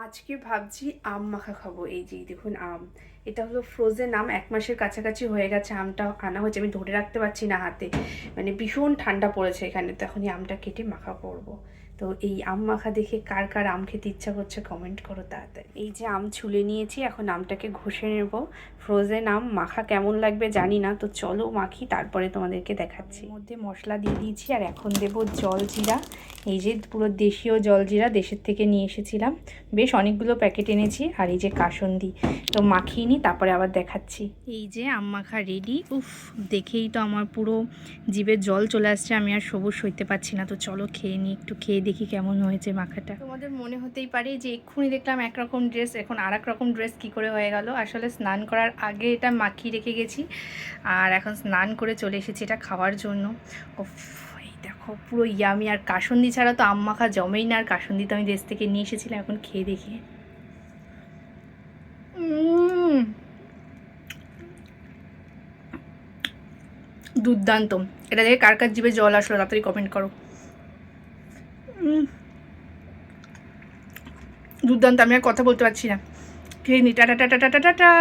আজকে ভাবছি আম মাখা খাবো। এই যে দেখুন আম, এটা হলো ফ্রোজেন আম, 1 মাসের কাছাকাছি হয়ে গেছে আমটা আনা হয়েছে। আমি ধরে রাখতে পারছি না হাতে, মানে ভীষণ ঠান্ডা পড়েছে এখানে। তো এখন এই আমটা কেটে মাখা করব। তো এই আম মাখা দেখে কার কার আম খেতে ইচ্ছা করছে কমেন্ট করো তাড়াতাড়ি। এই যে আম ছুলে নিয়েছি, এখন আমটাকে ঘষে নেব। ফ্রোজেন আম মাখা কেমন লাগবে জানি না, তো চলো মাখি, তারপরে তোমাদেরকে দেখাচ্ছি। এর মধ্যে মশলা দিয়ে দিয়েছি আর এখন দেব জল জিরা। এই যে পুরো দেশীয় জলজিরা, দেশের থেকে নিয়ে এসেছিলাম, বেশ অনেকগুলো প্যাকেট এনেছি। আর এই যে কাসুন্দি, তো মাখিয়ে নিই তারপরে আবার দেখাচ্ছি। এই যে আম মাখা রেডি। উফ, দেখেই তো আমার পুরো জিভে জল চলে আসছে, আমি আর সবুজ সইতে পারছি না। তো চলো খেয়ে নিই, একটু খেয়ে দেখি কেমন হয়েছে মাখাটা। তোমাদের মনে হতেই পারে যে এক্ষুনি দেখলাম একরকম ড্রেস, এখন আর এক রকম ড্রেস কী করে হয়ে গেল। আসলে স্নান করার আগে এটা মাখিয়ে রেখে গেছি, আর এখন স্নান করে চলে এসেছি এটা খাওয়ার জন্য। উফ, দেখো পুরো ইয়ামি। আর কাসুন্দি ছাড়া তো আম মাখা জমেই না। আর কাসুন্দি তো আমি দেশ থেকে নিয়ে এসেছিলাম, এখন খেয়ে দেখি। দুর্দান্ত। এটা দেখে কার কার জিভে জল আসলো তাড়াতাড়ি কমেন্ট করো। দুর্দান্ত, আমি আর কথা বলতে পারছি না। খেয়ে নি, টাটা টাটা টাটা টাটা।